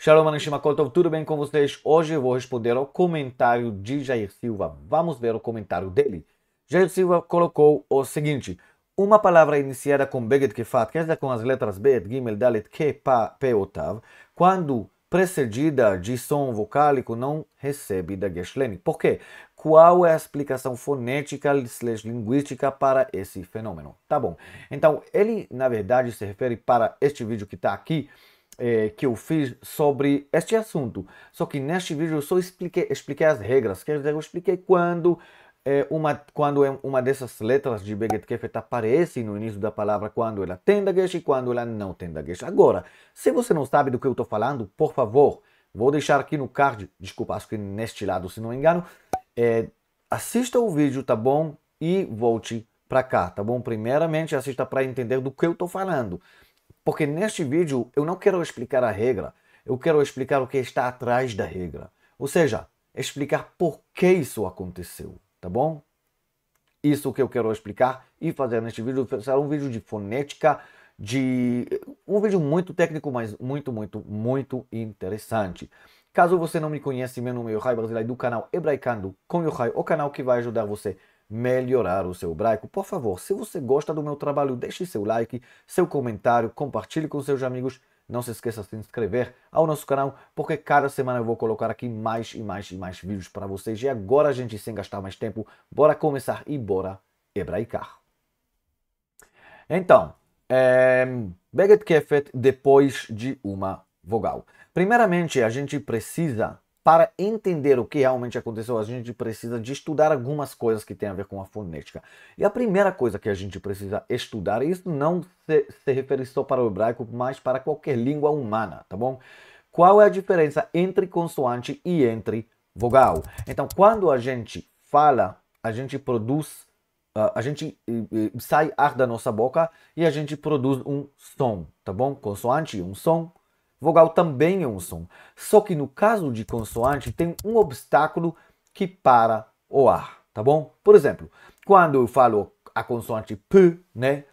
Shalom, Anishim Kol, tudo bem com vocês? Hoje eu vou responder ao comentário de Jair Silva. Vamos ver o comentário dele. Jair Silva colocou o seguinte: uma palavra iniciada com Beged Kefat, quer dizer, com as letras Bet, Gimel, Dalet, Ke, Pa, Pe, Otav, quando precedida de som vocálico, não recebe dagesh lemi. Por quê? Qual é a explicação fonética/linguística para esse fenômeno? Tá bom. Então, ele, na verdade, se refere para este vídeo que está aqui, que eu fiz sobre este assunto. Só que neste vídeo eu só expliquei as regras. Quer dizer, eu expliquei quando uma dessas letras de Beged Kefet aparece no início da palavra, quando ela tem dagesh e quando ela não tem dagesh. Agora, se você não sabe do que eu estou falando, por favor, vou deixar aqui no card, desculpa, acho que neste lado, se não me engano, assista o vídeo, tá bom? E volte para cá, tá bom? Primeiramente, assista para entender do que eu estou falando. Porque neste vídeo eu não quero explicar a regra, eu quero explicar o que está atrás da regra. Ou seja, explicar por que isso aconteceu, tá bom? Isso que eu quero explicar e fazer neste vídeo. Será um vídeo de fonética, um vídeo muito técnico, mas muito interessante. Caso você não me conhece, meu nome é Yohai Barzilai do canal Hebraicando com Yohai, o canal que vai ajudar você melhorar o seu hebraico. Por favor, se você gosta do meu trabalho, deixe seu like, seu comentário, compartilhe com seus amigos. Não se esqueça de se inscrever ao nosso canal, porque cada semana eu vou colocar aqui mais vídeos para vocês. E agora, gente, sem gastar mais tempo, bora começar e bora hebraicar. Então, Beged Kefet depois de uma vogal. Primeiramente, a gente precisa, para entender o que realmente aconteceu, a gente precisa de estudar algumas coisas que têm a ver com a fonética. E a primeira coisa que a gente precisa estudar, e isso não se refere só para o hebraico, mas para qualquer língua humana, tá bom? Qual é a diferença entre consoante e entre vogal? Então, quando a gente fala, a gente produz, sai ar da nossa boca e a gente produz um som, tá bom? Consoante, um som. Vogal também é um som. Só que no caso de consoante tem um obstáculo que para o ar, tá bom? Por exemplo, quando eu falo a consoante P, né?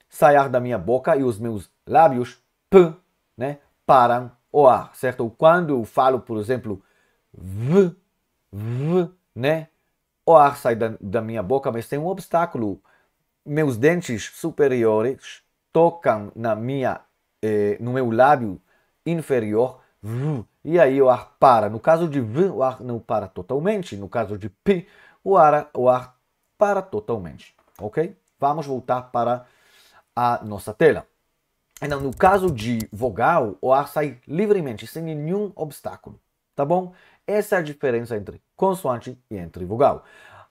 Sai ar da minha boca e os meus lábios P, né? Param o ar, certo? Quando eu falo, por exemplo, V, né? O ar sai da minha boca, mas tem um obstáculo. Meus dentes superiores tocam no meu lábio inferior, e aí o ar para. No caso de V, o ar não para totalmente. No caso de P, o ar para totalmente. Ok? Vamos voltar para a nossa tela. Então, no caso de vogal, o ar sai livremente, sem nenhum obstáculo. Tá bom? Essa é a diferença entre consoante e entre vogal.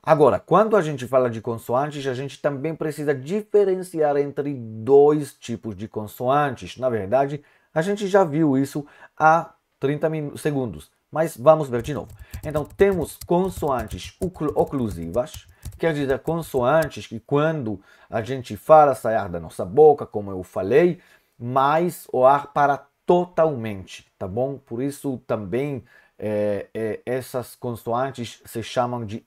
Agora, quando a gente fala de consoantes, a gente também precisa diferenciar entre dois tipos de consoantes. Na verdade, a gente já viu isso há 30 segundos, mas vamos ver de novo. Então, temos consoantes oclusivas, quer dizer, consoantes que quando a gente fala, sai ar da nossa boca, como eu falei, mas o ar para totalmente, tá bom? Por isso também essas consoantes se chamam de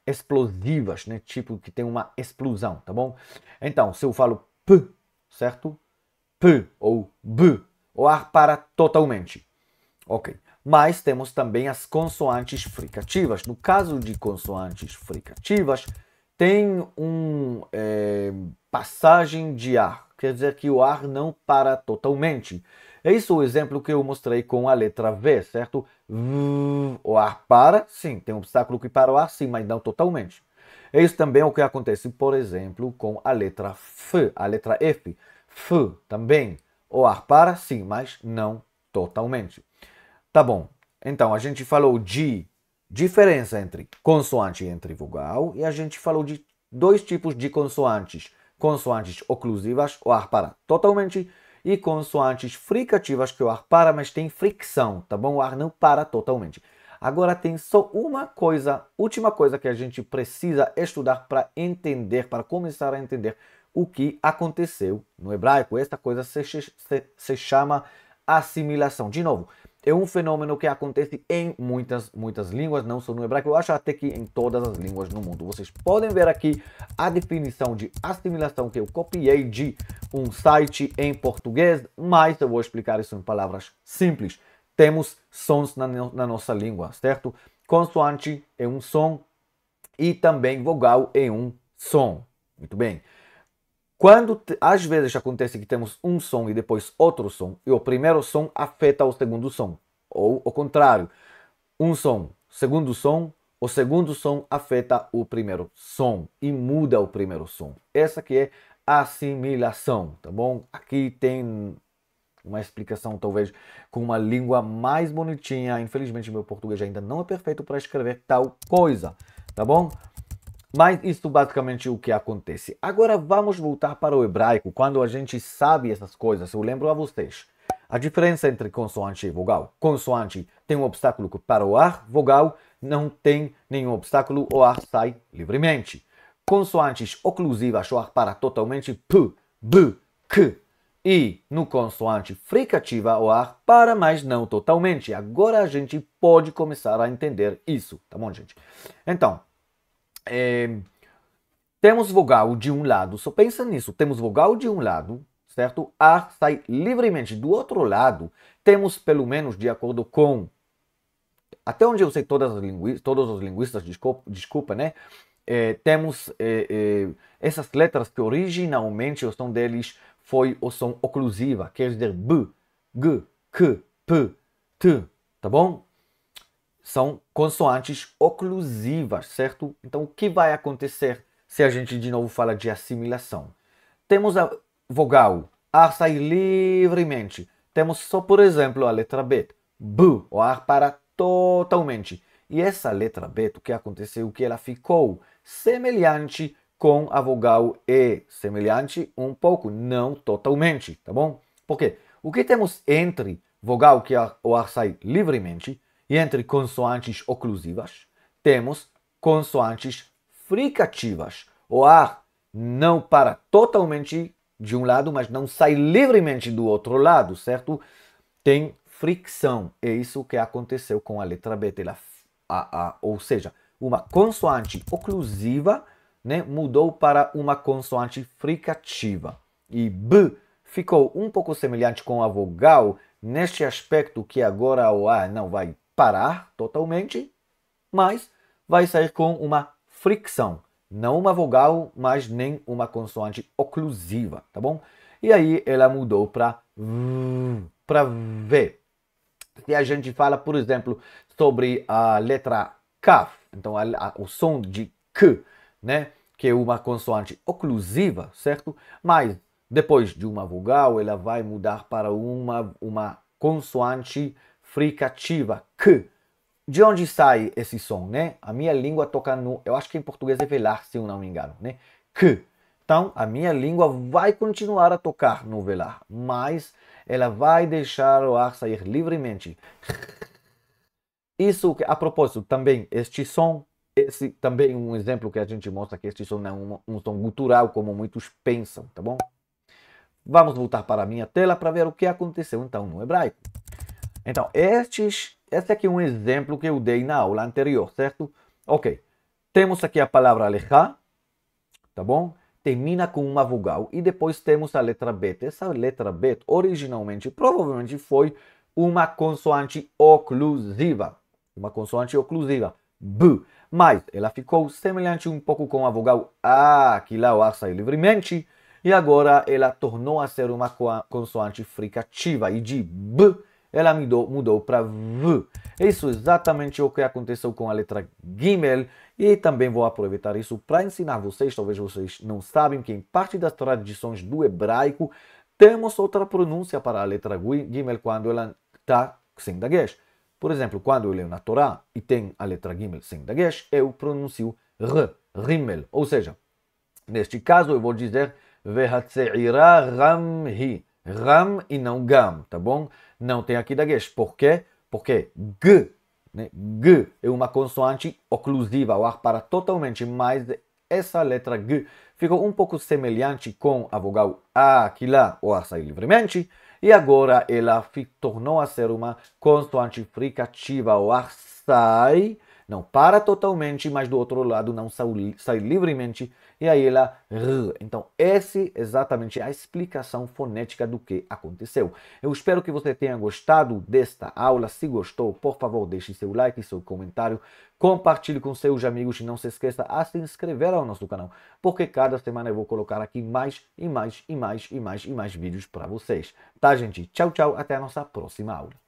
explosivas, né? Tipo que tem uma explosão, tá bom? Então, se eu falo P, certo? P ou B, o ar para totalmente. Ok. Mas temos também as consoantes fricativas. No caso de consoantes fricativas, tem passagem de ar. Quer dizer que o ar não para totalmente. É isso o exemplo que eu mostrei com a letra V, certo? O ar para, sim, tem um obstáculo que para o ar, sim, mas não totalmente. É isso também o que acontece, por exemplo, com a letra F, a letra F. F também, o ar para, sim, mas não totalmente. Tá bom, então a gente falou de diferença entre consoante e entre vogal, e a gente falou de dois tipos de consoantes. Consoantes oclusivas, o ar para totalmente, e consoantes fricativas, que o ar para, mas tem fricção, tá bom? O ar não para totalmente. Agora tem só uma coisa, última coisa que a gente precisa estudar para entender, para começar a entender o que aconteceu no hebraico. Esta coisa se chama assimilação. De novo, é um fenômeno que acontece em muitas línguas, não só no hebraico, eu acho até que em todas as línguas no mundo. Vocês podem ver aqui a definição de assimilação que eu copiei de um site em português, mas eu vou explicar isso em palavras simples. Temos sons na nossa língua, certo? Consoante é um som e também vogal é um som. Muito bem. Quando às vezes acontece que temos um som e depois outro som, e o primeiro som afeta o segundo som, ou o contrário, um som, segundo som, o segundo som afeta o primeiro som e muda o primeiro som. Essa que é assimilação, tá bom? Aqui tem uma explicação talvez com uma língua mais bonitinha. Infelizmente meu português ainda não é perfeito para escrever tal coisa, tá bom? Mas isso basicamente é o que acontece. Agora vamos voltar para o hebraico. Quando a gente sabe essas coisas, eu lembro a vocês. A diferença entre consoante e vogal. Consoante tem um obstáculo para o ar, vogal não tem nenhum obstáculo, o ar sai livremente. Consoantes oclusivas, o ar para totalmente, p, b, k. E no consoante fricativa, o ar para, mas não totalmente. Agora a gente pode começar a entender isso, tá bom, gente? Então, temos vogal de um lado, só pensa nisso, temos vogal de um lado, certo? Ar sai livremente. Do outro lado, temos pelo menos, de acordo com, até onde eu sei todos os linguistas, desculpa, né? Temos essas letras que originalmente o som deles foi o som oclusiva, quer dizer b, g, k, p, t, tá bom? São consoantes oclusivas, certo? Então, o que vai acontecer se a gente de novo fala de assimilação? Temos a vogal, ar sai livremente. Temos só, por exemplo, a letra B, B, o ar para totalmente. E essa letra B, o que aconteceu? Que ela ficou semelhante com a vogal E. Semelhante um pouco, não totalmente, tá bom? Por quê? O que temos entre vogal, que o ar sai livremente, e entre consoantes oclusivas, temos consoantes fricativas. O ar não para totalmente de um lado, mas não sai livremente do outro lado, certo? Tem fricção. É isso que aconteceu com a letra B. Ou seja, uma consoante oclusiva, né, mudou para uma consoante fricativa. E B ficou um pouco semelhante com a vogal neste aspecto que agora o ar não vai parar totalmente, mas vai sair com uma fricção. Não uma vogal, mas nem uma consoante oclusiva, tá bom? E aí ela mudou para V. Se a gente fala, por exemplo, sobre a letra Kaf, então o som de K, né? Que é uma consoante oclusiva, certo? Mas depois de uma vogal, ela vai mudar para uma consoante fricativa, K. De onde sai esse som, né? A minha língua toca no... Eu acho que em português é velar, se eu não me engano, né? K. Então, a minha língua vai continuar a tocar no velar, mas ela vai deixar o ar sair livremente. Isso, a propósito, também, este som, esse também um exemplo que a gente mostra que este som não é um som gutural, como muitos pensam, tá bom? Vamos voltar para a minha tela para ver o que aconteceu, então, no hebraico. Então, esse aqui é um exemplo que eu dei na aula anterior, certo? Ok. Temos aqui a palavra alechá, tá bom? Termina com uma vogal e depois temos a letra bet. Essa letra bet, originalmente, provavelmente foi uma consoante oclusiva. Uma consoante oclusiva, B. Mas ela ficou semelhante um pouco com a vogal A, que lá o ar sai livremente. E agora ela tornou a ser uma consoante fricativa. E de B, ela mudou para V. Isso é exatamente o que aconteceu com a letra Gimel. E também vou aproveitar isso para ensinar vocês, talvez vocês não sabem, que em parte das tradições do hebraico, temos outra pronúncia para a letra Gimel quando ela está sem dagesh. Por exemplo, quando eu leio na Torá e tem a letra Gimel sem dagesh, eu pronuncio R, Rimmel. Ou seja, neste caso eu vou dizer Vehatzeira Ramhi. Ram e não Gam, tá bom? Não tem aqui dagesh. Por quê? Porque G, né? G é uma consoante oclusiva, o ar para totalmente, mas essa letra G ficou um pouco semelhante com a vogal A, que lá o ar sai livremente, E agora ela tornou a ser uma consoante fricativa. O ar sai, não para totalmente, mas do outro lado não sai livremente. E aí ela Então, essa é exatamente a explicação fonética do que aconteceu. Eu espero que você tenha gostado desta aula. Se gostou, por favor, deixe seu like e seu comentário. Compartilhe com seus amigos e não se esqueça a se inscrever ao nosso canal, porque cada semana eu vou colocar aqui mais e mais vídeos para vocês. Tá, gente? Tchau, tchau. Até a nossa próxima aula.